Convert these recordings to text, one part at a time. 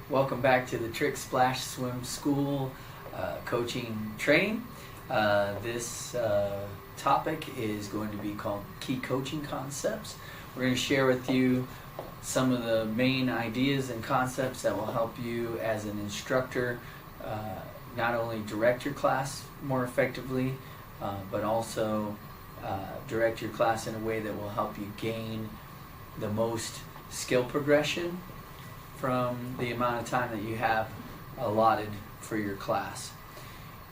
Welcome back to the Trick Splash Swim School coaching training. This topic is going to be called Key Coaching Concepts. We're going to share with you some of the main ideas and concepts that will help you as an instructor not only direct your class more effectively, but also direct your class in a way that will help you gain the most skill progression from the amount of time that you have allotted for your class.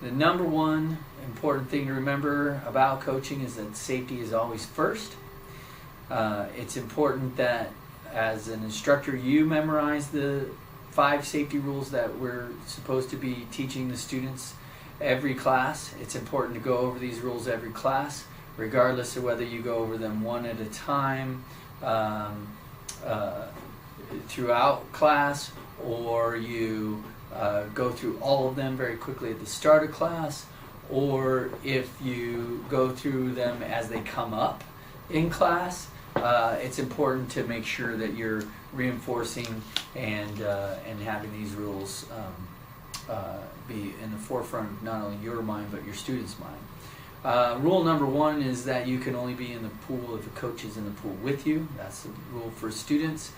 The number one important thing to remember about coaching is that safety is always first. It's important that as an instructor you memorize the 5 safety rules that we're supposed to be teaching the students every class. It's important to go over these rules every class, regardless of whether you go over them one at a time throughout class, or you go through all of them very quickly at the start of class, or if you go through them as they come up in class. It's important to make sure that you're reinforcing and having these rules be in the forefront of not only your mind but your students' mind. Rule number 1 is that you can only be in the pool if a coach is in the pool with you. That's the rule for students.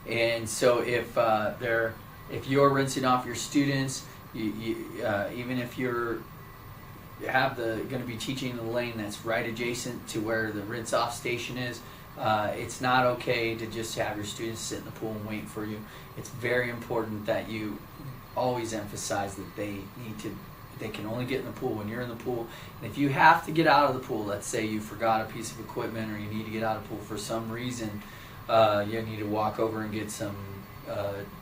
And so if you're rinsing off your students, even if you're going to be teaching the lane that's right adjacent to where the rinse off station is, it's not okay to just have your students sit in the pool and wait for you. It's very important that you always emphasize that they can only get in the pool when you're in the pool. And if you have to get out of the pool, let's say you forgot a piece of equipment or you need to get out of the pool for some reason, you need to walk over and get some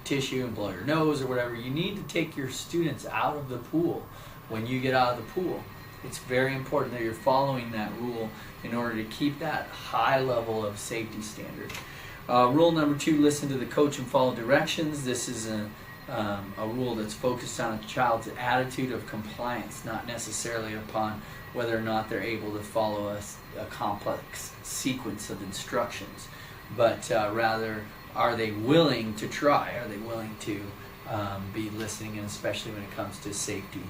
tissue and blow your nose or whatever, you need to take your students out of the pool when you get out of the pool. It's very important that you're following that rule in order to keep that high level of safety standard. Rule number 2, listen to the coach and follow directions. This is a rule that's focused on a child's attitude of compliance, not necessarily upon whether or not they're able to follow a complex sequence of instructions, but rather, are they willing to try? Are they willing to be listening, and especially when it comes to safety.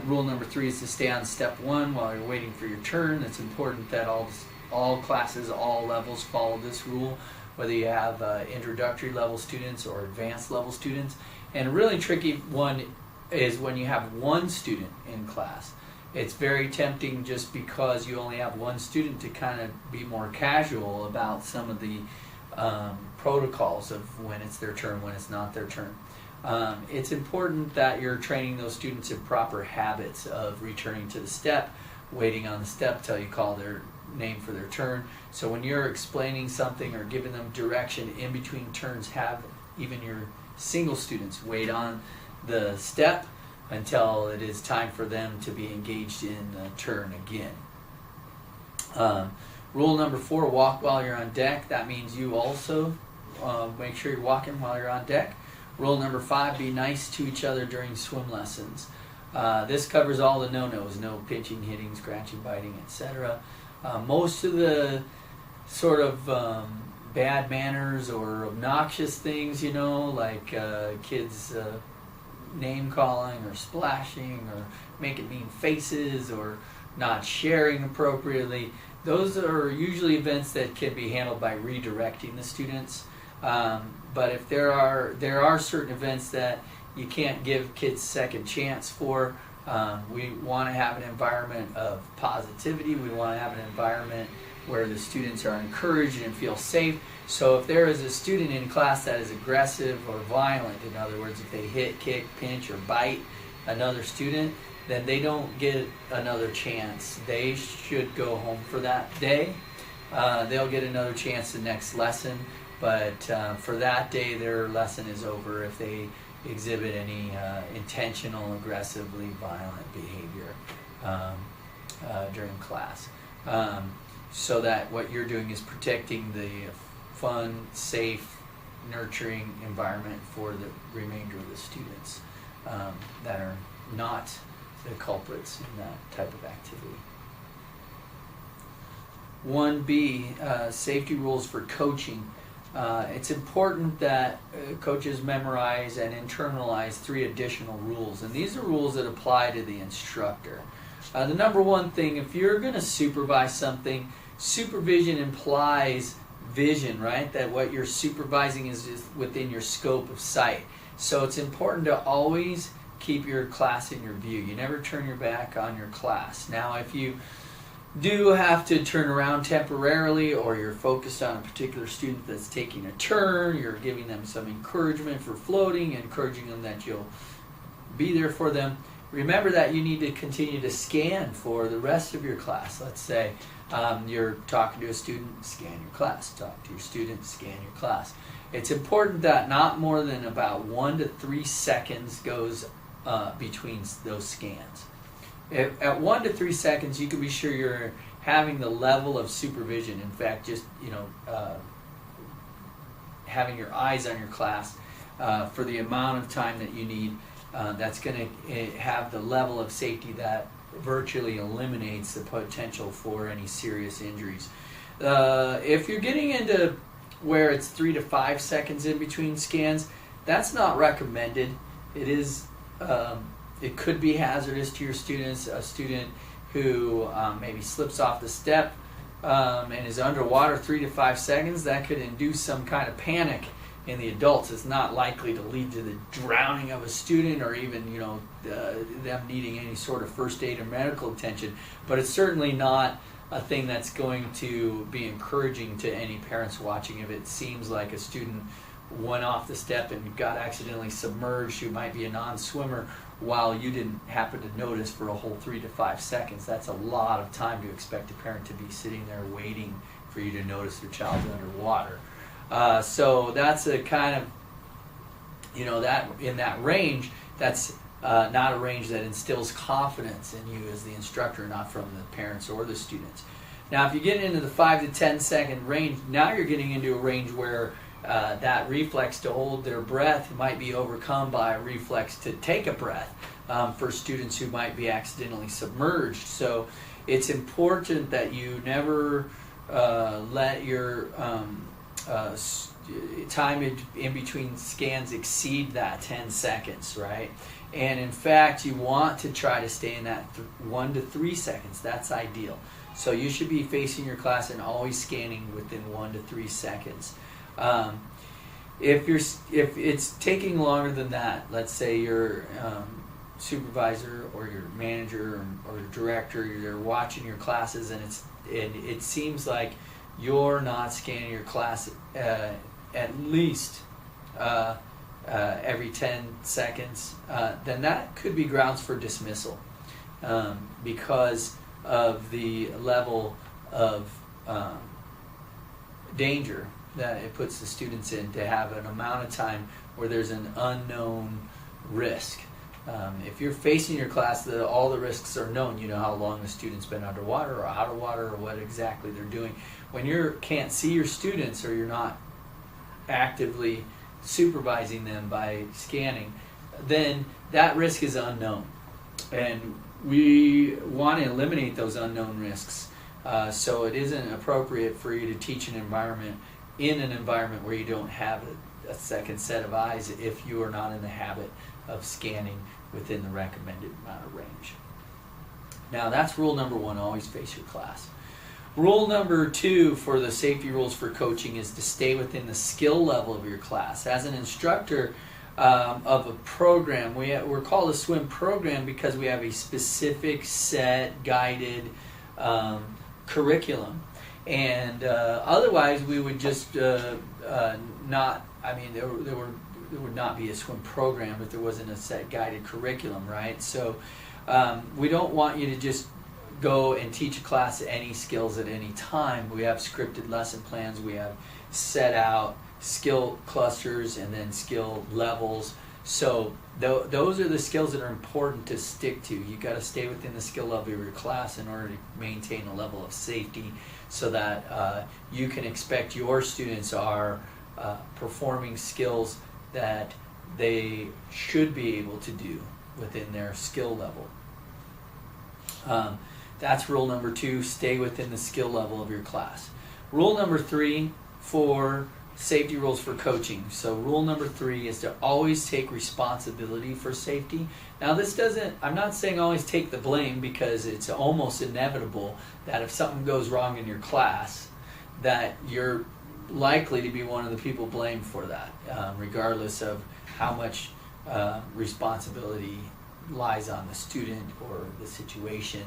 Rule number 3 is to stay on step 1 while you're waiting for your turn. It's important that all classes, all levels follow this rule, whether you have introductory level students or advanced level students. And a really tricky one is when you have one student in class. It's very tempting, just because you only have one student, to kind of be more casual about some of the protocols of when it's their turn, when it's not their turn. It's important that you're training those students in proper habits of returning to the step, waiting on the step till you call their name for their turn. So when you're explaining something or giving them direction in between turns, have even your single students wait on the step until it is time for them to be engaged in the turn again. Rule number 4, walk while you're on deck. That means you also make sure you're walking while you're on deck. Rule number 5, be nice to each other during swim lessons. This covers all the no-nos, no pinching, hitting, scratching, biting, etc. Most of the sort of bad manners or obnoxious things, like kids name calling or splashing or making mean faces or not sharing appropriately, those are usually events that can be handled by redirecting the students. But if there are certain events that you can't give kids second chance for, we want to have an environment of positivity. We want to have an environment where the students are encouraged and feel safe. So if there is a student in class that is aggressive or violent, in other words, if they hit, kick, pinch, or bite another student, then they don't get another chance. They should go home for that day. They'll get another chance the next lesson, but for that day their lesson is over if they exhibit any intentional, aggressively violent behavior during class. So that what you're doing is protecting the fun, safe, nurturing environment for the remainder of the students that are not the culprits in that type of activity. 1B, safety rules for coaching. it's important that coaches memorize and internalize 3 additional rules, and these are rules that apply to the instructor. The number one thing, if you're going to supervise something, supervision implies vision, right? That what you're supervising is within your scope of sight. So it's important to always keep your class in your view. You never turn your back on your class. Now, if you do have to turn around temporarily, or you're focused on a particular student that's taking a turn, you're giving them some encouragement for floating, encouraging them that you'll be there for them, remember that you need to continue to scan for the rest of your class. Let's say you're talking to a student, scan your class. Talk to your student, scan your class. It's important that not more than about 1 to 3 seconds goes between those scans. At 1 to 3 seconds, you can be sure you're having the level of supervision. In fact, just having your eyes on your class for the amount of time that you need, that's going to have the level of safety that virtually eliminates the potential for any serious injuries. If you're getting into where it's 3 to 5 seconds in between scans, that's not recommended. It is. It could be hazardous to your students. A student who maybe slips off the step and is underwater 3 to 5 seconds, that could induce some kind of panic in the adults. It's not likely to lead to the drowning of a student or even them needing any sort of first aid or medical attention, but it's certainly not a thing that's going to be encouraging to any parents watching. If it seems like a student went off the step and got accidentally submerged, who might be a non-swimmer, while you didn't happen to notice for a whole 3 to 5 seconds, that's a lot of time to expect a parent to be sitting there waiting for you to notice their child's underwater. So that's a kind of, that in that range, that's not a range that instills confidence in you as the instructor, not from the parents or the students. Now, if you get into the 5 to 10 second range, now you're getting into a range where that reflex to hold their breath might be overcome by a reflex to take a breath for students who might be accidentally submerged. So it's important that you never let your time in between scans exceed that 10 seconds, right? And in fact, you want to try to stay in that 1 to 3 seconds. That's ideal. So you should be facing your class and always scanning within 1 to 3 seconds. If it's taking longer than that, let's say your supervisor or your manager or your director, you're watching your classes and it seems like you're not scanning your class at least every 10 seconds, then that could be grounds for dismissal because of the level of danger that it puts the students in to have an amount of time where there's an unknown risk. If you're facing your class, all the risks are known. You know how long the student's been underwater or out of water or what exactly they're doing. When you can't see your students or you're not actively supervising them by scanning, then that risk is unknown. And we want to eliminate those unknown risks. So it isn't appropriate for you to teach in an environment where you don't have a second set of eyes if you are not in the habit of scanning within the recommended amount of range. Now that's rule number 1, always face your class. Rule number 2 for the safety rules for coaching is to stay within the skill level of your class. As an instructor of a program, we're called a swim program because we have a specific set guided curriculum. And otherwise, we would just not. I mean, there would not be a swim program if there wasn't a set guided curriculum, right? So we don't want you to just go and teach a class any skills at any time. We have scripted lesson plans. We have set out skill clusters and then skill levels. So those are the skills that are important to stick to. You've got to stay within the skill level of your class in order to maintain a level of safety so that you can expect your students are performing skills that they should be able to do within their skill level. That's rule number 2, stay within the skill level of your class. Rule number 3 for safety rules for coaching. So rule number 3 is to always take responsibility for safety. Now this doesn't, I'm not saying always take the blame, because it's almost inevitable that if something goes wrong in your class, that you're likely to be one of the people blamed for that, regardless of how much responsibility lies on the student or the situation.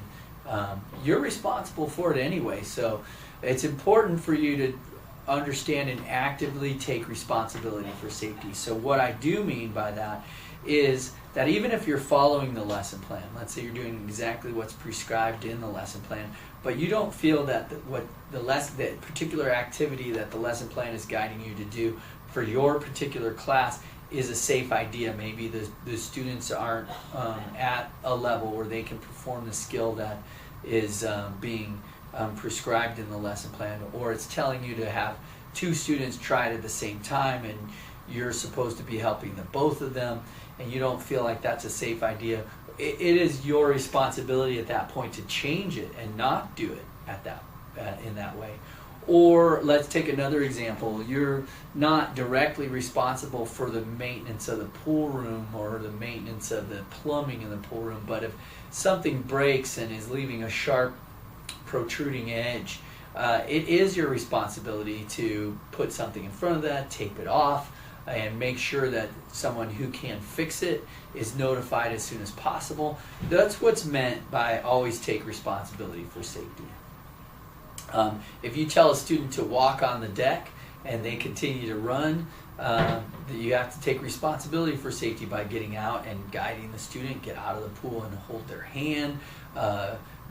You're responsible for it anyway, so it's important for you to understand and actively take responsibility for safety. So what I do mean by that is that even if you're following the lesson plan, let's say you're doing exactly what's prescribed in the lesson plan, but you don't feel that the particular activity that the lesson plan is guiding you to do for your particular class is a safe idea. Maybe the students aren't at a level where they can perform the skill that is being prescribed in the lesson plan, or it's telling you to have 2 students try it at the same time and you're supposed to be helping the both of them, and you don't feel like that's a safe idea. It is your responsibility at that point to change it and not do it at that in that way. Or let's take another example. You're not directly responsible for the maintenance of the pool room or the maintenance of the plumbing in the pool room, but if something breaks and is leaving a sharp protruding edge, it is your responsibility to put something in front of that, tape it off, and make sure that someone who can fix it is notified as soon as possible. That's what's meant by always take responsibility for safety. If you tell a student to walk on the deck and they continue to run, you have to take responsibility for safety by getting out and guiding the student, get out of the pool and hold their hand,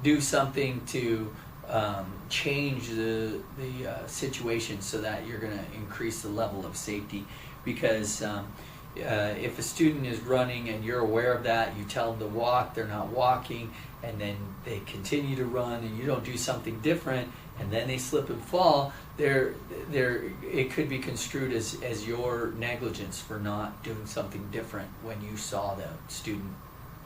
do something to change the situation so that you're going to increase the level of safety. Because if a student is running and you're aware of that, you tell them to walk, they're not walking, and then they continue to run and you don't do something different, and then they slip and fall, it could be construed as your negligence for not doing something different when you saw the student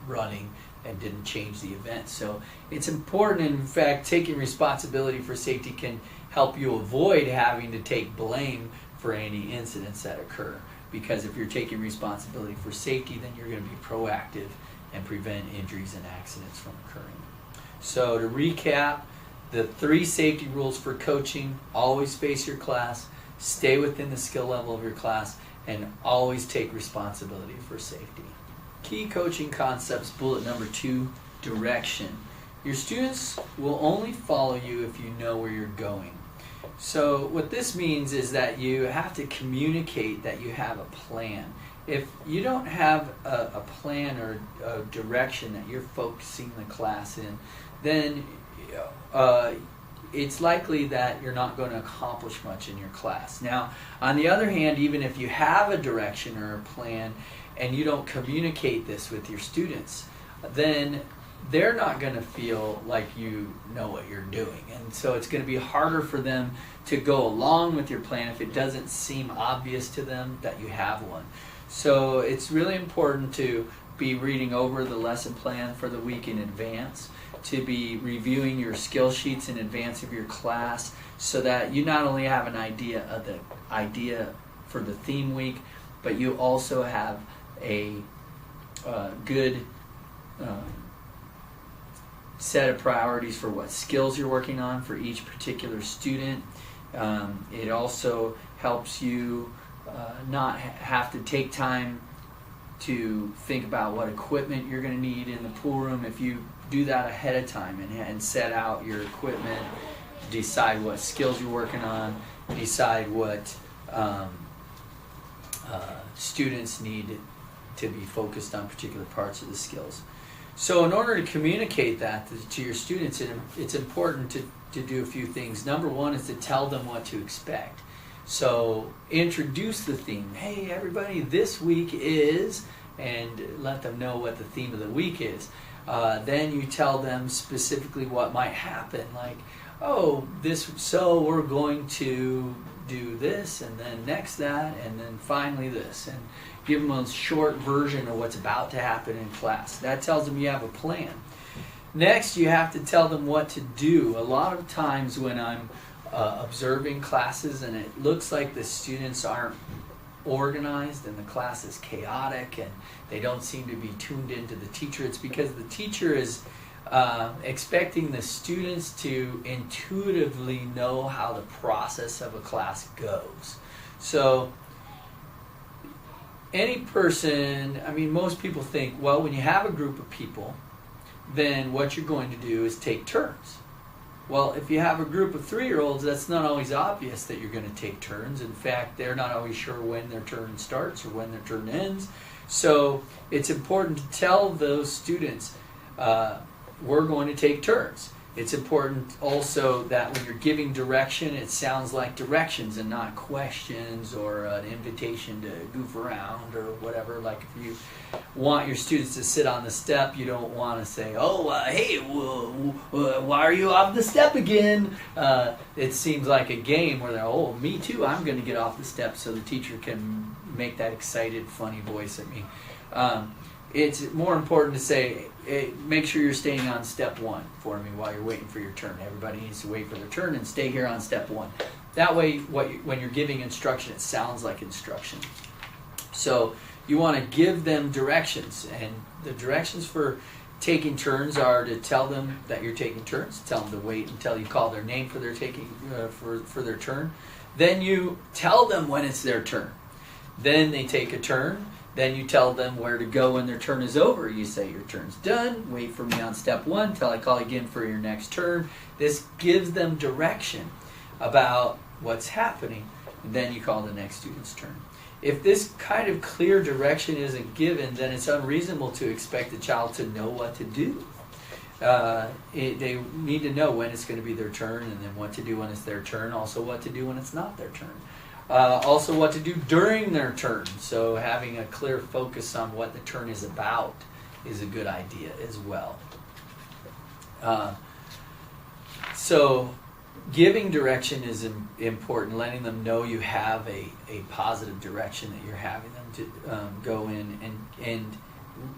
running and didn't change the event. So it's important. In fact, taking responsibility for safety can help you avoid having to take blame for any incidents that occur, because if you're taking responsibility for safety, then you're going to be proactive and prevent injuries and accidents from occurring. So to recap, the 3 safety rules for coaching: always face your class, stay within the skill level of your class, and always take responsibility for safety. Key coaching concepts, bullet number 2, direction. Your students will only follow you if you know where you're going. So what this means is that you have to communicate that you have a plan. If you don't have a plan or a direction that you're focusing the class in, then it's likely that you're not going to accomplish much in your class. Now, on the other hand, even if you have a direction or a plan and you don't communicate this with your students, then they're not going to feel like you know what you're doing. And so it's going to be harder for them to go along with your plan if it doesn't seem obvious to them that you have one. So it's really important to be reading over the lesson plan for the week in advance, to be reviewing your skill sheets in advance of your class, so that you not only have an idea of the idea for the theme week, but you also have a good set of priorities for what skills you're working on for each particular student. It also helps you not have to take time to think about what equipment you're going to need in the pool room. If you do that ahead of time and set out your equipment, decide what skills you're working on, decide what students need to be focused on particular parts of the skills. So in order to communicate that to your students, it's important to do a few things. Number one is to tell them what to expect. So introduce the theme. Hey everybody, this week is, and let them know what the theme of the week is. Then you tell them specifically what might happen, like, oh, so we're going to do this, and then next that, and then finally this, and give them a short version of what's about to happen in class. That tells them you have a plan. Next, you have to tell them what to do. A lot of times when I'm observing classes, and it looks like the students aren't organized and the class is chaotic and they don't seem to be tuned into the teacher, it's because the teacher is expecting the students to intuitively know how the process of a class goes. So any person, I mean, most people think, well, when you have a group of people, then what you're going to do is take turns. Well, if you have a group of 3-year-olds, that's not always obvious that you're going to take turns. In fact, they're not always sure when their turn starts or when their turn ends. So it's important to tell those students, we're going to take turns. It's important also that when you're giving direction, it sounds like directions and not questions or an invitation to goof around or whatever. Like if you want your students to sit on the step, you don't want to say, oh, hey, why are you off the step again? It seems like a game where they're, oh, me too, I'm going to get off the step, so the teacher can make that excited, funny voice at me. It's more important to say, hey, make sure you're staying on step 1 for me while you're waiting for your turn. Everybody needs to wait for their turn and stay here on step 1. That way, when you're giving instruction, it sounds like instruction. So you want to give them directions, and the directions for taking turns are to tell them that you're taking turns, tell them to wait until you call their name for their for their turn. Then you tell them when it's their turn. Then they take a turn. Then you tell them where to go when their turn is over. You say your turn's done, wait for me on step 1 till I call again for your next turn. This gives them direction about what's happening. And then you call the next student's turn. If this kind of clear direction isn't given, then it's unreasonable to expect the child to know what to do. They need to know when it's going to be their turn, and then what to do when it's their turn, also what to do when it's not their turn. Also what to do during their turn. So having a clear focus on what the turn is about is a good idea as well. So giving direction is important, letting them know you have a positive direction that you're having them to go in. And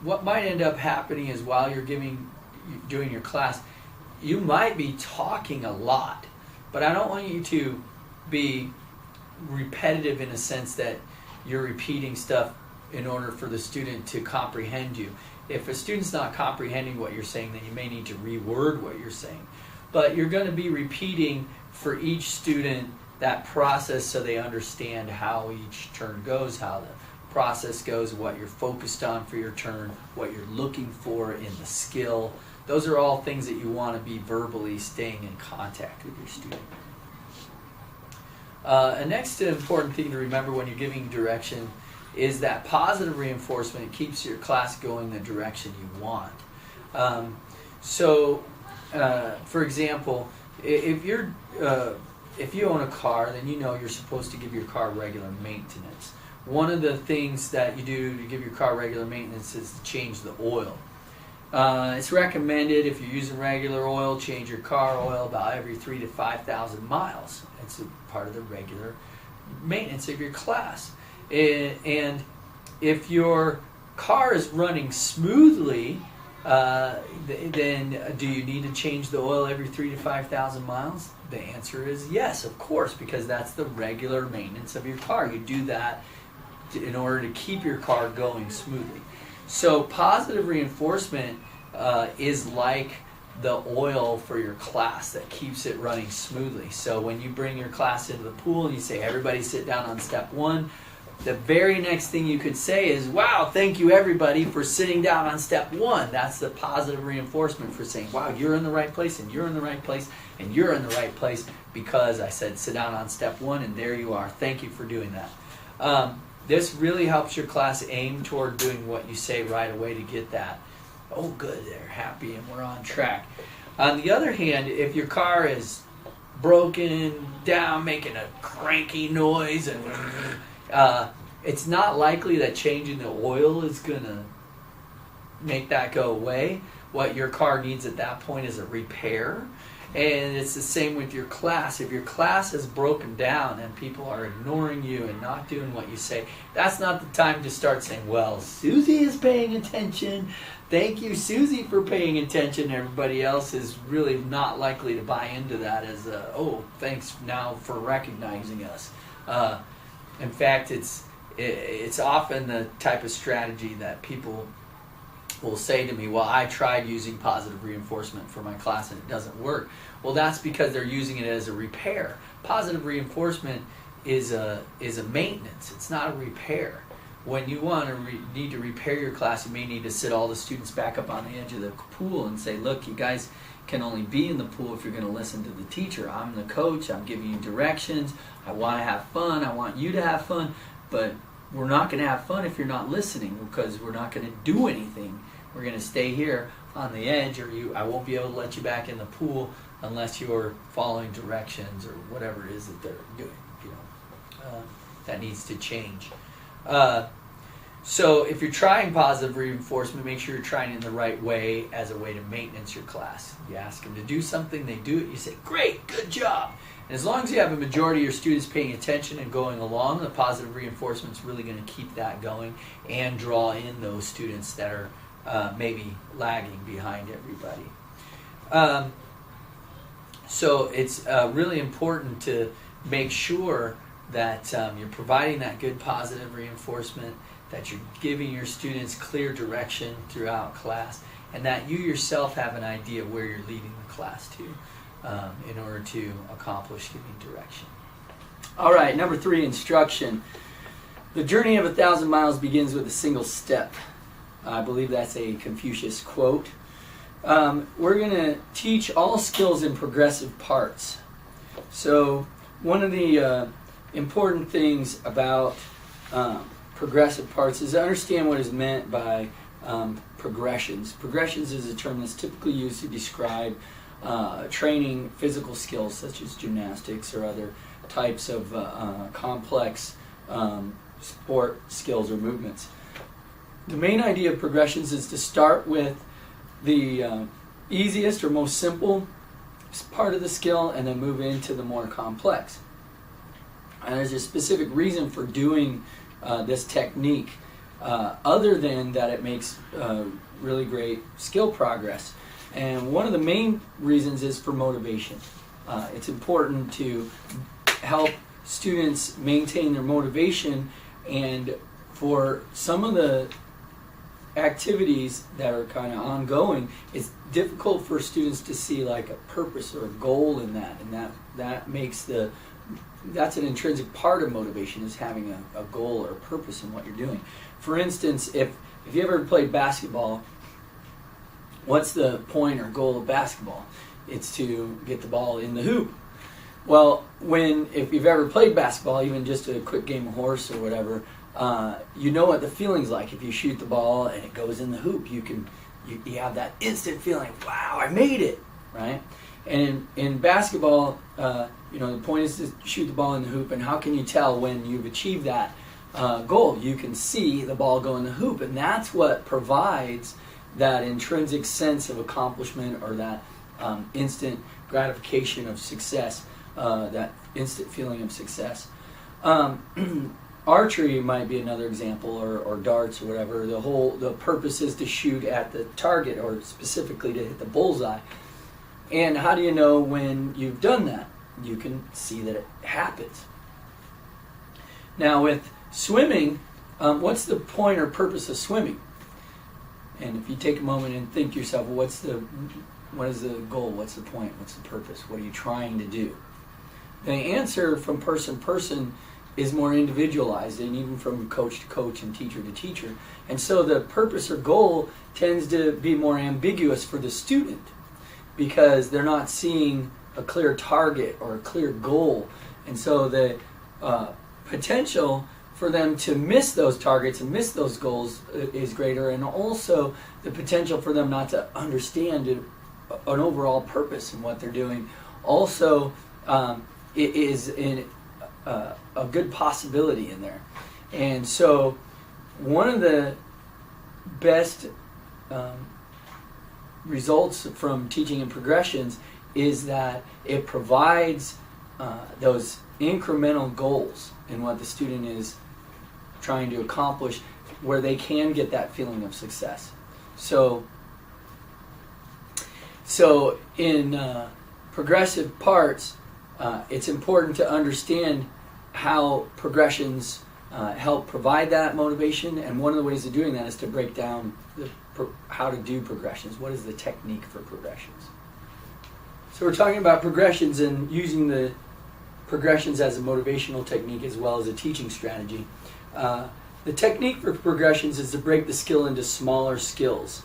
what might end up happening is while you're doing your class, you might be talking a lot, but I don't want you to be repetitive in a sense that you're repeating stuff in order for the student to comprehend you. If a student's not comprehending what you're saying, then you may need to reword what you're saying. But you're going to be repeating for each student that process so they understand how each turn goes, how the process goes, what you're focused on for your turn, what you're looking for in the skill. Those are all things that you want to be verbally staying in contact with your student. A next important thing to remember when you're giving direction is that positive reinforcement keeps your class going the direction you want. For example, if you own a car, then you know you're supposed to give your car regular maintenance. One of the things that you do to give your car regular maintenance is to change the oil. It's recommended if you're using regular oil, change your car oil about every 3,000 to 5,000 miles. It's a part of the regular maintenance of your class. And if your car is running smoothly, then do you need to change the oil every 3,000 to 5,000 miles? The answer is yes, of course, because that's the regular maintenance of your car. You do that in order to keep your car going smoothly. So positive reinforcement is like the oil for your class that keeps it running smoothly. So when you bring your class into the pool and you say, everybody sit down on step 1, the very next thing you could say is, wow, thank you everybody for sitting down on step 1. That's the positive reinforcement for saying, wow, you're in the right place, and you're in the right place, and you're in the right place because I said sit down on step 1, and there you are. Thank you for doing that. This really helps your class aim toward doing what you say right away to get that. Oh, good, they're happy and we're on track. On the other hand, if your car is broken down, making a cranky noise, and it's not likely that changing the oil is going to make that go away. What your car needs at that point is a repair. And it's the same with your class. If your class is broken down and people are ignoring you and not doing what you say, that's not the time to start saying, well, Susie is paying attention. Thank you, Susie, for paying attention. Everybody else is really not likely to buy into that as, oh, thanks now for recognizing us. In fact, it's often the type of strategy that people will say to me, well, I tried using positive reinforcement for my class and it doesn't work. Well, that's because they're using it as a repair. Positive reinforcement is a maintenance. It's not a repair. When you want to need to repair your class, you may need to sit all the students back up on the edge of the pool and say, look, you guys can only be in the pool if you're going to listen to the teacher. I'm the coach. I'm giving you directions. I want to have fun. I want you to have fun. But we're not going to have fun if you're not listening, because we're not going to do anything. We're going to stay here on the edge, or I won't be able to let you back in the pool unless you're following directions or whatever it is that they're doing. That needs to change. So if you're trying positive reinforcement, make sure you're trying it in the right way as a way to maintenance your class. You ask them to do something, they do it, you say, great, good job. And as long as you have a majority of your students paying attention and going along, the positive reinforcement is really going to keep that going and draw in those students that are maybe lagging behind everybody. So it's really important to make sure that you're providing that good positive reinforcement, that you're giving your students clear direction throughout class, and that you yourself have an idea where you're leading the class to in order to accomplish giving direction. All right, number 3, instruction. The journey of 1,000 miles begins with a single step. I believe that's a Confucius quote. We're going to teach all skills in progressive parts. So one of the important things about progressive parts is to understand what is meant by progressions. Progressions is a term that's typically used to describe training physical skills such as gymnastics or other types of complex sport skills or movements. The main idea of progressions is to start with the easiest or most simple part of the skill and then move into the more complex. And there's a specific reason for doing this technique other than that it makes really great skill progress. And one of the main reasons is for motivation. It's important to help students maintain their motivation, and for some of the activities that are kind of ongoing, it's difficult for students to see like a purpose or a goal in that, and that makes that's an intrinsic part of motivation, is having a goal or a purpose in what you're doing. For instance, if you ever played basketball, what's the point or goal of basketball? It's to get the ball in the hoop. Well, if you've ever played basketball, even just a quick game of horse or whatever, you know what the feeling's like. If you shoot the ball and it goes in the hoop, you have that instant feeling, wow, I made it, right? And in basketball, the point is to shoot the ball in the hoop, and how can you tell when you've achieved that goal? You can see the ball go in the hoop, and that's what provides that intrinsic sense of accomplishment, or that instant gratification of success, that instant feeling of success. Archery might be another example, or darts or whatever. The purpose is to shoot at the target, or specifically to hit the bullseye. And how do you know when you've done that? You can see that it happens. Now with swimming, what's the point or purpose of swimming? And if you take a moment and think to yourself, well, what is the goal? What's the point? What's the purpose? What are you trying to do? The answer from person to person is more individualized, and even from coach to coach and teacher to teacher. And so the purpose or goal tends to be more ambiguous for the student, because they're not seeing a clear target or a clear goal. And so the potential for them to miss those targets and miss those goals is greater, and also the potential for them not to understand an overall purpose in what they're doing also it is a good possibility in there. And so one of the best results from teaching in progressions is that it provides those incremental goals in what the student is trying to accomplish, where they can get that feeling of success. So in progressive parts, it's important to understand how progressions help provide that motivation, and one of the ways of doing that is to break down how to do progressions. What is the technique for progressions? So we're talking about progressions and using the progressions as a motivational technique as well as a teaching strategy. The technique for progressions is to break the skill into smaller skills.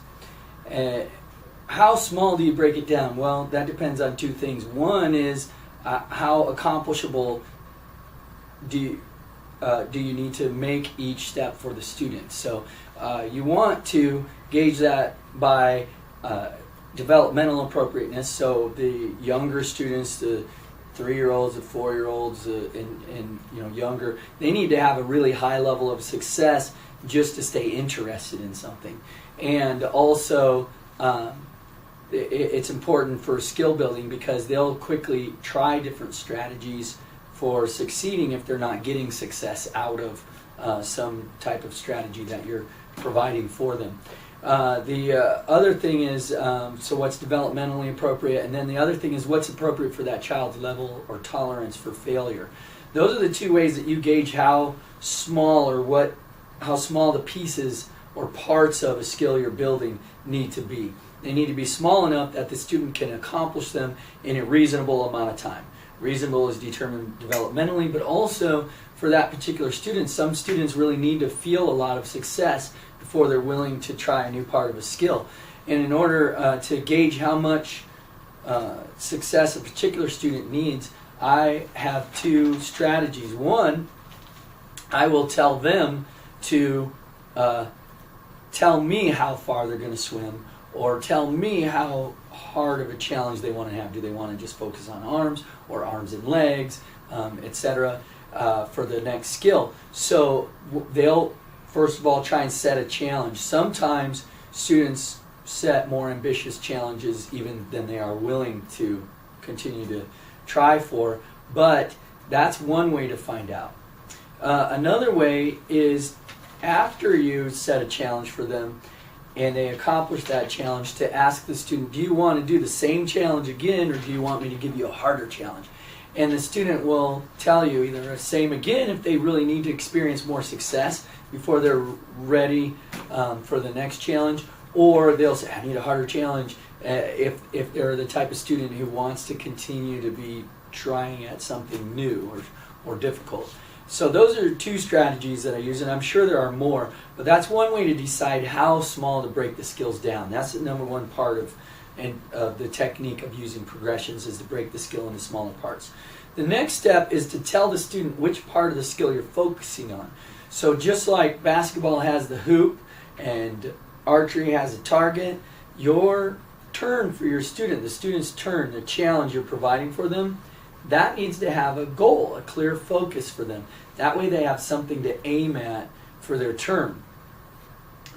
How small do you break it down? Well, that depends on two things. One is how accomplishable do you need to make each step for the student. So you want to gauge that by developmental appropriateness. So the younger students, the 3-year-olds, the 4-year-olds, and younger, they need to have a really high level of success just to stay interested in something. And also, it's important for skill building because they'll quickly try different strategies for succeeding if they're not getting success out of some type of strategy that you're providing for them. The other thing is, so what's developmentally appropriate, and then the other thing is what's appropriate for that child's level or tolerance for failure. Those are the two ways that you gauge how small the pieces or parts of a skill you're building need to be. They need to be small enough that the student can accomplish them in a reasonable amount of time. Reasonable is determined developmentally, but also for that particular student, some students really need to feel a lot of success before they're willing to try a new part of a skill. And in order to gauge how much success a particular student needs, I have two strategies. One, I will tell them to tell me how far they're going to swim, or tell me how hard of a challenge they want to have. Do they want to just focus on arms or arms and legs, etc., for the next skill? So they'll first of all try and set a challenge. Sometimes students set more ambitious challenges even than they are willing to continue to try for, but that's one way to find out. Another way is after you set a challenge for them and they accomplish that challenge, to ask the student, do you want to do the same challenge again, or do you want me to give you a harder challenge? And the student will tell you either the same again if they really need to experience more success before they're ready for the next challenge, or they'll say, I need a harder challenge, if they're the type of student who wants to continue to be trying at something new or difficult. So those are two strategies that I use, and I'm sure there are more, but that's one way to decide how small to break the skills down. That's the number one part of the technique of using progressions, is to break the skill into smaller parts. The next step is to tell the student which part of the skill you're focusing on. So just like basketball has the hoop and archery has a target, your turn for your student, the student's turn, the challenge you're providing for them, that needs to have a goal, a clear focus for them. That way they have something to aim at for their turn.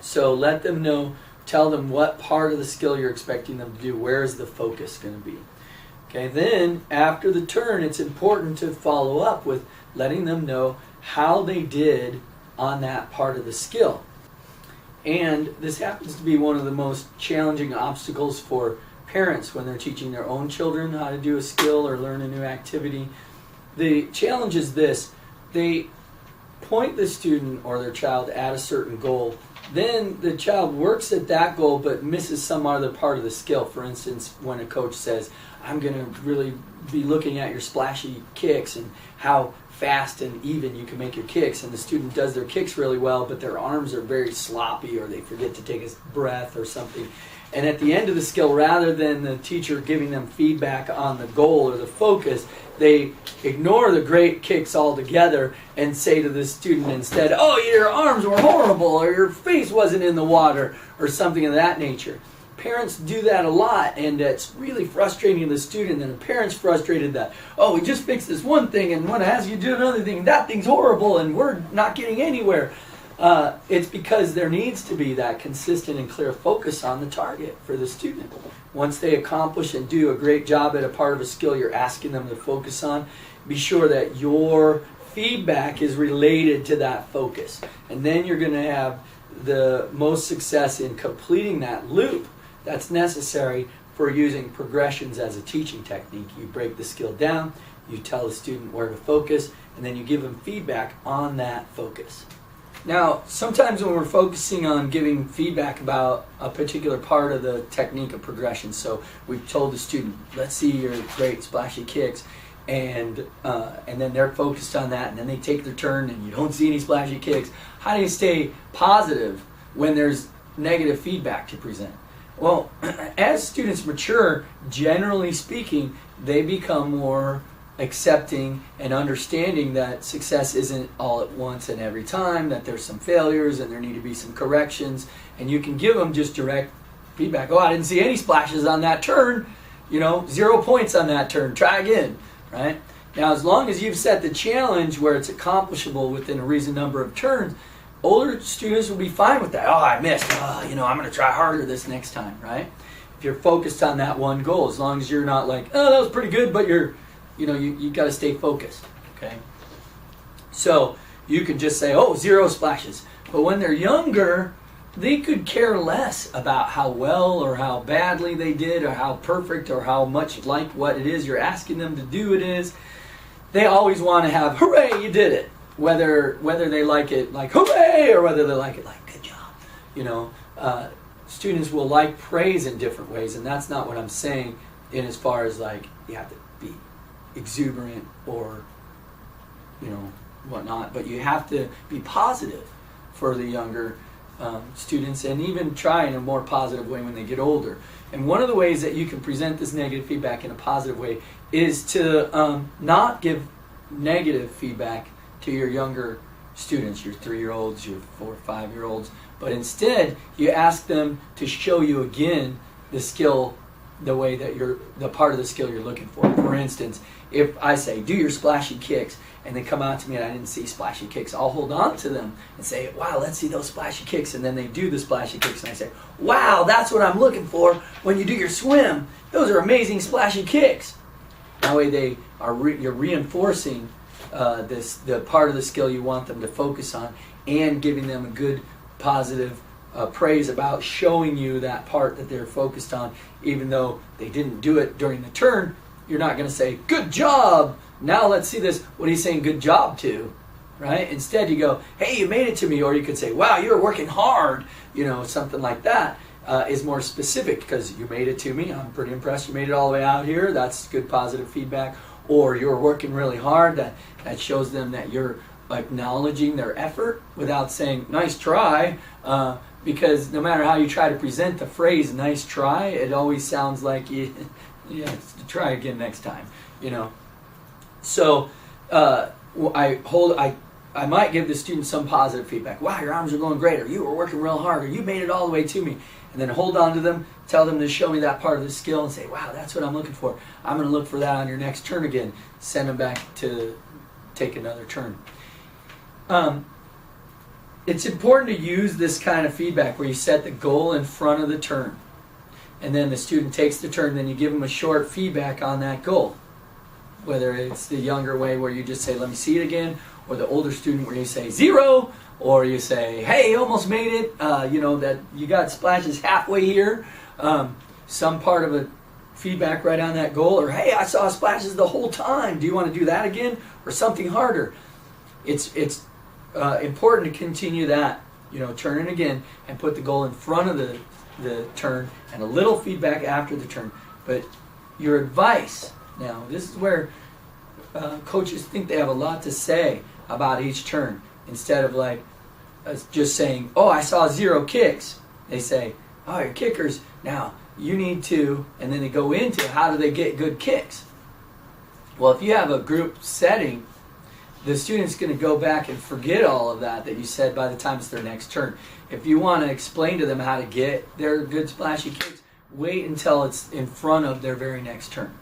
So let them know, tell them what part of the skill you're expecting them to do. Where is the focus going to be? Okay, then after the turn, it's important to follow up with letting them know how they did on that part of the skill. And this happens to be one of the most challenging obstacles for parents when they're teaching their own children how to do a skill or learn a new activity. The challenge is this: they point the student or their child at a certain goal, then the child works at that goal but misses some other part of the skill. For instance, when a coach says, I'm going to really be looking at your splashy kicks and how fast and even you can make your kicks, and the student does their kicks really well, but their arms are very sloppy, or they forget to take a breath or something. And at the end of the skill, rather than the teacher giving them feedback on the goal or the focus, they ignore the great kicks altogether and say to the student instead, oh, your arms were horrible, or your face wasn't in the water, or something of that nature. Parents do that a lot, and it's really frustrating to the student, and the parent's frustrated that, oh, we just fixed this one thing, and when it has you do another thing, that thing's horrible, and we're not getting anywhere. It's because there needs to be that consistent and clear focus on the target for the student. once they accomplish and do a great job at a part of a skill you're asking them to focus on, be sure that your feedback is related to that focus. And then you're going to have the most success in completing that loop that's necessary for using progressions as a teaching technique. You break the skill down, you tell the student where to focus, and then you give them feedback on that focus. Now, sometimes when we're focusing on giving feedback about a particular part of the technique of progression, so we've told the student, let's see your great splashy kicks, and then they're focused on that, and then they take their turn and you don't see any splashy kicks. How do you stay positive when there's negative feedback to present? Well, as students mature, generally speaking, they become more accepting and understanding that success isn't all at once and every time, that there's some failures and there need to be some corrections, and you can give them just direct feedback. Oh, I didn't see any splashes on that turn, 0 points on that turn, try again, right? Now, as long as you've set the challenge where it's accomplishable within a reasonable number of turns, older students will be fine with that. Oh, I missed, I'm going to try harder this next time, right? If you're focused on that one goal, as long as you're not like, oh, that was pretty good, but you got to stay focused, okay? So you can just say, 0 splashes. But when they're younger, they could care less about how well or how badly they did or how perfect or how much like what it is you're asking them to do it is. They always want to have, hooray, you did it. Whether they like it like, hooray, or whether they like it like, good job. Students will like praise in different ways, and that's not what I'm saying in as far as like you have to be exuberant or whatnot, but you have to be positive for the younger students, and even try in a more positive way when they get older. And one of the ways that you can present this negative feedback in a positive way is to not give negative feedback to your younger students, your 3-year-olds, your 4 or 5-year-olds, but instead you ask them to show you again the skill the way that the part of the skill you're looking for. For instance, if I say, do your splashy kicks, and they come out to me and I didn't see splashy kicks, I'll hold on to them and say, wow, let's see those splashy kicks. And then they do the splashy kicks and I say, wow, that's what I'm looking for when you do your swim. Those are amazing splashy kicks. That way you're reinforcing the part of the skill you want them to focus on, and giving them a good positive praise about showing you that part that they're focused on. Even though they didn't do it during the turn, you're not going to say, good job, now let's see this, what are you saying good job to, right? Instead you go, hey, you made it to me. Or you could say, wow, you were working hard, something like that is more specific, because you made it to me, I'm pretty impressed you made it all the way out here, that's good positive feedback. Or you're working really hard, that shows them that you're acknowledging their effort without saying, nice try, because no matter how you try to present the phrase nice try, it always sounds like try again next time, So I might give the student some positive feedback. Wow, your arms are going great, or you were working real hard, or you made it all the way to me. And then hold on to them, tell them to show me that part of the skill, and say, wow, that's what I'm looking for. I'm going to look for that on your next turn again. Send them back to take another turn. It's important to use this kind of feedback where you set the goal in front of the turn. And then the student takes the turn, then you give them a short feedback on that goal. Whether it's the younger way where you just say, let me see it again, or the older student where you say 0, or you say, hey, you almost made it, that you got splashes halfway here. Some part of a feedback right on that goal, or hey, I saw splashes the whole time. Do you want to do that again, or something harder? It's important to continue that, turn it again and put the goal in front of the turn, and a little feedback after the turn. But your advice, now this is where coaches think they have a lot to say about each turn. Instead of like just saying, oh, I saw 0 kicks, they say, oh, your kickers, now you need to, and then they go into how do they get good kicks. Well, if you have a group setting, the student's going to go back and forget all of that you said by the time it's their next turn. If you want to explain to them how to get their good splashy kicks, wait until it's in front of their very next turn.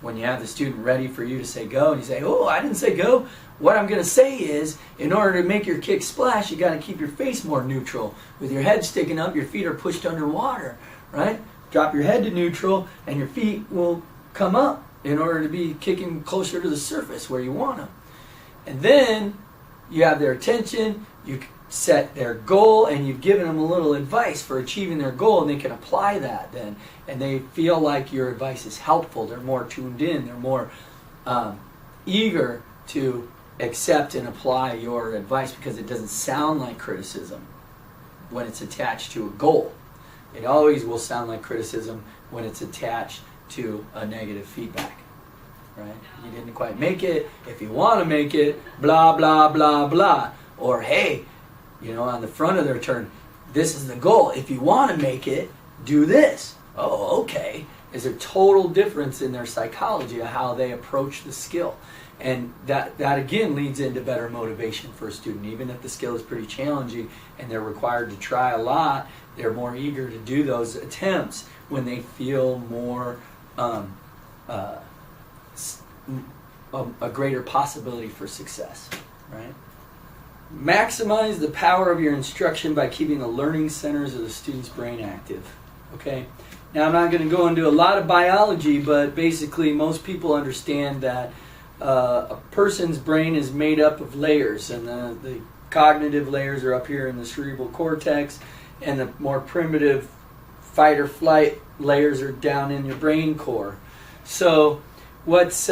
When you have the student ready for you to say go, and you say, oh, I didn't say go. What I'm going to say is, in order to make your kick splash, you got to keep your face more neutral. With your head sticking up, your feet are pushed underwater, right? drop your head to neutral, and your feet will come up in order to be kicking closer to the surface where you want them. And then you have their attention, you set their goal, and you've given them a little advice for achieving their goal, and they can apply that then. And they feel like your advice is helpful. They're more tuned in. They're more eager to accept and apply your advice because it doesn't sound like criticism when it's attached to a goal. It always will sound like criticism when it's attached to a negative feedback. Right? You didn't quite make it. If you want to make it, blah, blah, blah, blah. Or, hey, on the front of their turn, this is the goal. If you want to make it, do this. Oh, okay. There's a total difference in their psychology of how they approach the skill. And that again leads into better motivation for a student. Even if the skill is pretty challenging and they're required to try a lot, they're more eager to do those attempts when they feel more a greater possibility for success, right? Maximize the power of your instruction by keeping the learning centers of the student's brain active. Okay? Now, I'm not going to go into a lot of biology, but basically most people understand that a person's brain is made up of layers, and the cognitive layers are up here in the cerebral cortex, and the more primitive fight or flight layers are down in your brain core. So what's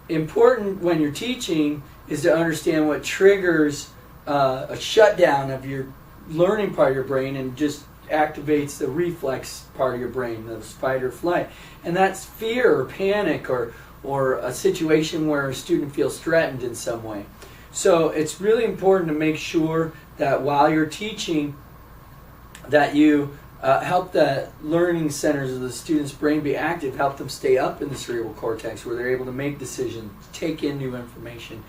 important when you're teaching is to understand what triggers a shutdown of your learning part of your brain and just activates the reflex part of your brain, the fight or flight. And that's fear or panic or a situation where a student feels threatened in some way. So it's really important to make sure that while you're teaching that you help the learning centers of the student's brain be active, help them stay up in the cerebral cortex where they're able to make decisions, take in new information,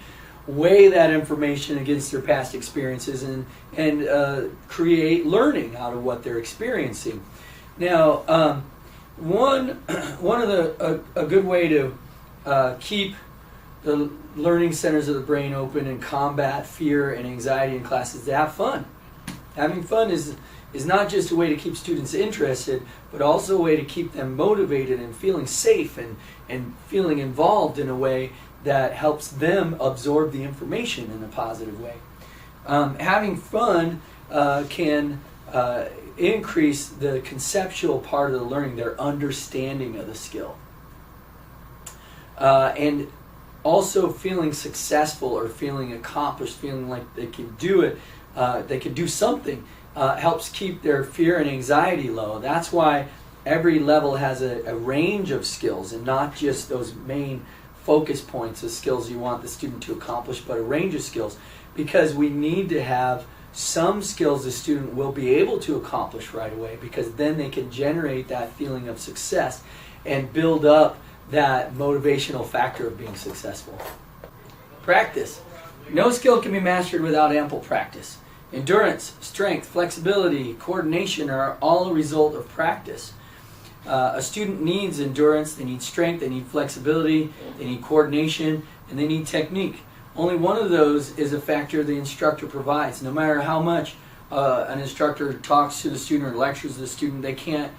weigh that information against their past experiences, and create learning out of what they're experiencing. Now, a good way to keep the learning centers of the brain open and combat fear and anxiety in class is to have fun. Having fun is not just a way to keep students interested, but also a way to keep them motivated and feeling safe and feeling involved in a way that helps them absorb the information in a positive way. Having fun can increase the conceptual part of the learning, their understanding of the skill. And also feeling successful or feeling accomplished, feeling like they can do it, they can do something, helps keep their fear and anxiety low. That's why every level has a range of skills and not just those main focus points of skills you want the student to accomplish, but a range of skills, because we need to have some skills the student will be able to accomplish right away, because then they can generate that feeling of success and build up that motivational factor of being successful. Practice. No skill can be mastered without ample practice. Endurance, strength, flexibility, coordination are all a result of practice. A student needs endurance, they need strength, they need flexibility, they need coordination, and they need technique. Only one of those is a factor the instructor provides. No matter how much an instructor talks to the student or lectures to the student, they can't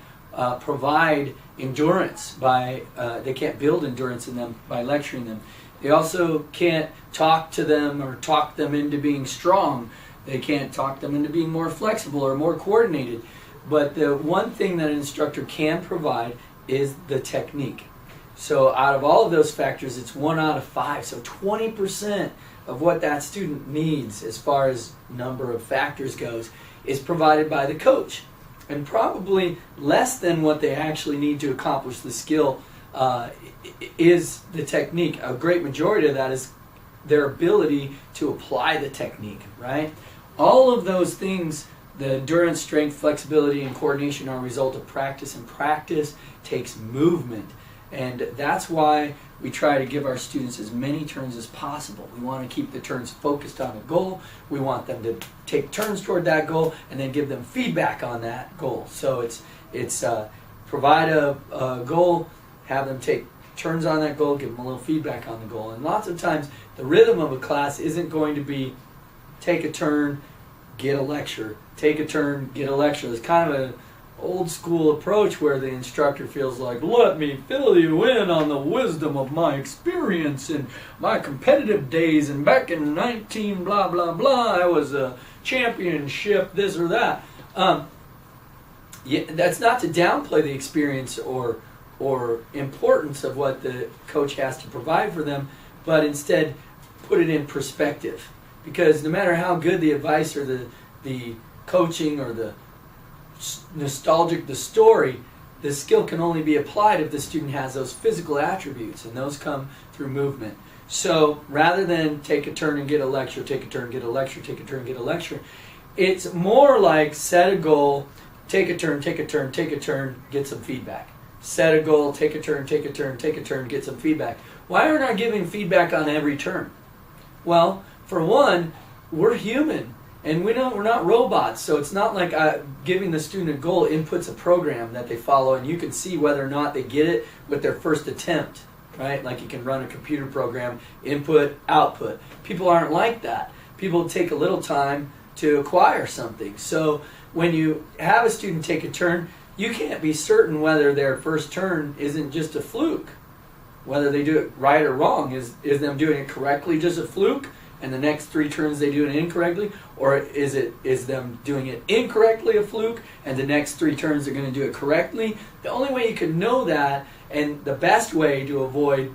provide endurance they can't build endurance in them by lecturing them. They also can't talk to them or talk them into being strong. They can't talk them into being more flexible or more coordinated. But the one thing that an instructor can provide is the technique. So out of all of those factors, it's 1 out of 5. So 20% of what that student needs as far as number of factors goes is provided by the coach. And probably less than what they actually need to accomplish the skill is the technique. A great majority of that is their ability to apply the technique, right? All of those things, the endurance, strength, flexibility, and coordination are a result of practice, and practice takes movement. And that's why we try to give our students as many turns as possible. We want to keep the turns focused on a goal. We want them to take turns toward that goal and then give them feedback on that goal. So it's provide a goal, have them take turns on that goal, give them a little feedback on the goal. And lots of times the rhythm of a class isn't going to be take a turn, get a lecture, take a turn, get a lecture. It's kind of old school approach where the instructor feels like, let me fill you in on the wisdom of my experience and my competitive days, and back in 19 blah blah blah I was a championship this or that. Yeah, that's not to downplay the experience or importance of what the coach has to provide for them, but instead put it in perspective. Because no matter how good the advice or the coaching or the nostalgic the story, the skill can only be applied if the student has those physical attributes, and those come through movement. So rather than take a turn and get a lecture, take a turn, get a lecture, take a turn, get a lecture, it's more like set a goal, take a turn, take a turn, take a turn, get some feedback. Set a goal, take a turn, take a turn, take a turn, get some feedback. Why aren't I giving feedback on every turn? Well, for one, we're human. And we're not robots, so it's not like giving the student a goal inputs a program that they follow, and you can see whether or not they get it with their first attempt, right? Like you can run a computer program, input, output. People aren't like that. People take a little time to acquire something. So when you have a student take a turn, you can't be certain whether their first turn isn't just a fluke. Whether they do it right or wrong, is them doing it correctly just a fluke, and the next 3 turns they do it incorrectly, or is them doing it incorrectly a fluke, and the next 3 turns they're going to do it correctly? The only way you can know that, and the best way to avoid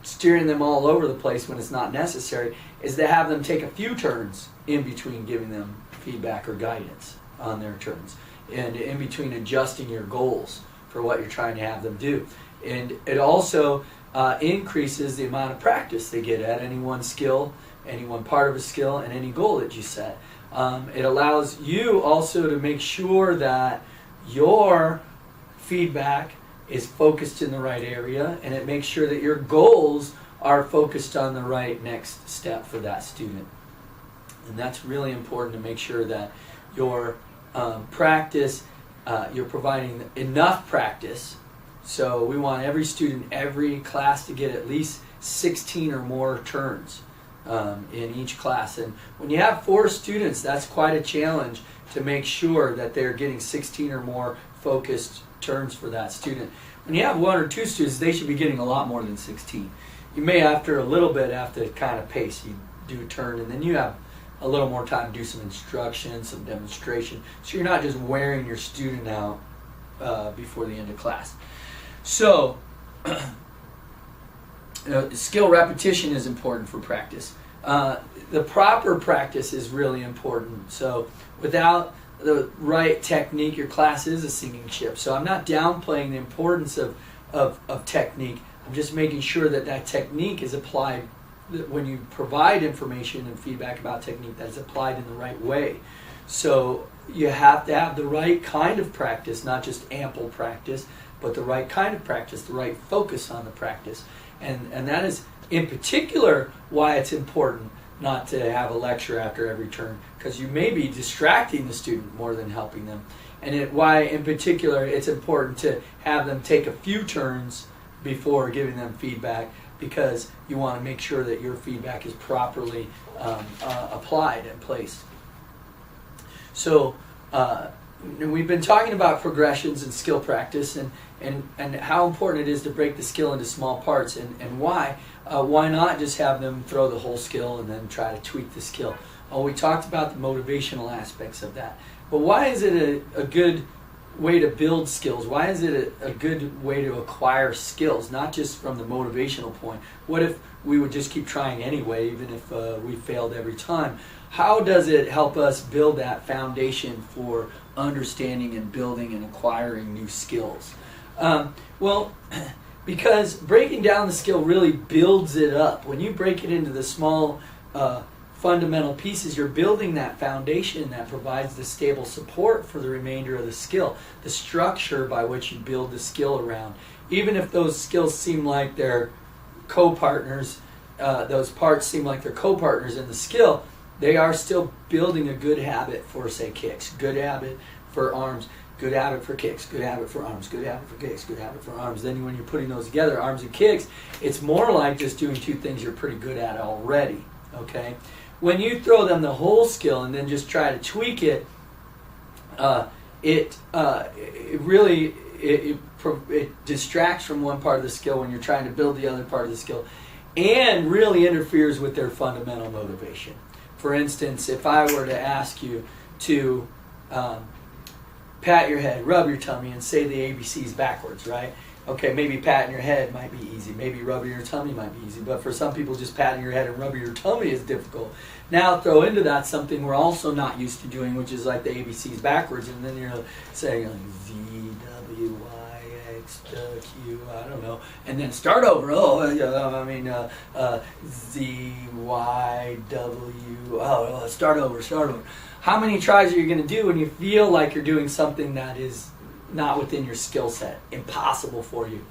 steering them all over the place when it's not necessary, is to have them take a few turns in between giving them feedback or guidance on their turns, and in between adjusting your goals for what you're trying to have them do. And it also increases the amount of practice they get at any one skill, any one part of a skill, and any goal that you set. It allows you also to make sure that your feedback is focused in the right area, and it makes sure that your goals are focused on the right next step for that student. And that's really important, to make sure that your practice, you're providing enough practice. So we want every student, every class to get at least 16 or more turns in each class. And when you have 4 students, that's quite a challenge to make sure that they're getting 16 or more focused turns for that student. When you have 1 or 2 students, they should be getting a lot more than 16. You may, after a little bit, have to kind of pace. You do a turn, and then you have a little more time to do some instruction, some demonstration, so you're not just wearing your student out before the end of class. So skill repetition is important for practice. The proper practice is really important. So without the right technique, your class is a sinking ship. So I'm not downplaying the importance of technique. I'm just making sure that that technique is applied, that when you provide information and feedback about technique, that it's applied in the right way. So you have to have the right kind of practice, not just ample practice, but the right kind of practice, the right focus on the practice. And that is in particular why it's important not to have a lecture after every turn, because you may be distracting the student more than helping them. And why in particular it's important to have them take a few turns before giving them feedback, because you want to make sure that your feedback is properly applied and placed. So we've been talking about progressions and skill practice, and how important it is to break the skill into small parts, and why not just have them throw the whole skill and then try to tweak the skill. Well, we talked about the motivational aspects of that, but why is it a good way to build skills? Why is it a good way to acquire skills, not just from the motivational point? What if we would just keep trying anyway, even if we failed every time? How does it help us build that foundation for understanding and building and acquiring new skills? Well, because breaking down the skill really builds it up. When you break it into the small fundamental pieces, you're building that foundation that provides the stable support for the remainder of the skill, the structure by which you build the skill around. Even if those skills seem like they're co-partners, those parts seem like they're co-partners in the skill, they are still building a good habit for, say, kicks, good habit for arms, good habit for kicks, good habit for arms, good habit for kicks, good habit for arms. Then when you're putting those together, arms and kicks, it's more like just doing 2 things you're pretty good at already, okay? When you throw them the whole skill and then just try to tweak it, it really it distracts from one part of the skill when you're trying to build the other part of the skill, and really interferes with their fundamental motivation. For instance, if I were to ask you to pat your head, rub your tummy, and say the ABCs backwards, right? Okay, maybe patting your head might be easy. Maybe rubbing your tummy might be easy. But for some people, just patting your head and rubbing your tummy is difficult. Now throw into that something we're also not used to doing, which is like the ABCs backwards. And then you're saying like, Z, W, Y, X, Q, I don't know. And then start over. Z, Y, W. Start over. How many tries are you going to do when you feel like you're doing something that is not within your skill set, impossible for you?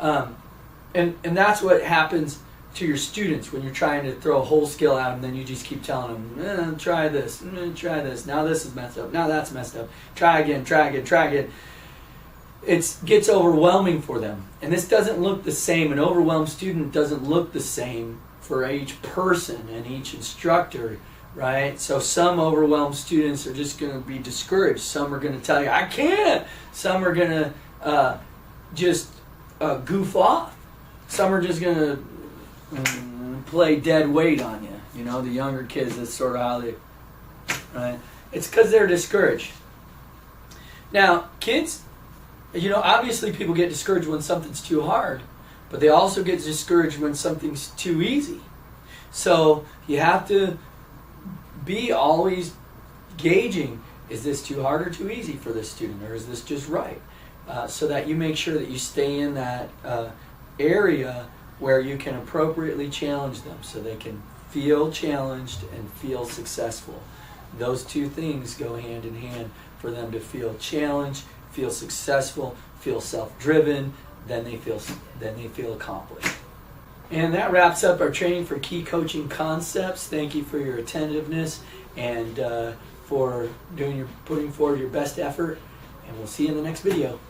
And that's what happens to your students when you're trying to throw a whole skill at them. Then you just keep telling them, try this, now this is messed up, now that's messed up, try again. It gets overwhelming for them, and this doesn't look the same. An overwhelmed student doesn't look the same for each person and each instructor, right? So some overwhelmed students are just going to be discouraged. Some are going to tell you, I can't. Some are going to just goof off. Some are just going to play dead weight on you. You know, the younger kids, that's sort of how they, right? It's because they're discouraged. Now, kids, you know, obviously people get discouraged when something's too hard, but they also get discouraged when something's too easy. So you have to be always gauging, is this too hard or too easy for this student, or is this just right? So that you make sure that you stay in that area where you can appropriately challenge them so they can feel challenged and feel successful. Those two things go hand in hand for them to feel challenged, feel successful, feel self-driven, then they feel accomplished. And that wraps up our training for key coaching concepts. Thank you for your attentiveness and for putting forward your best effort. And we'll see you in the next video.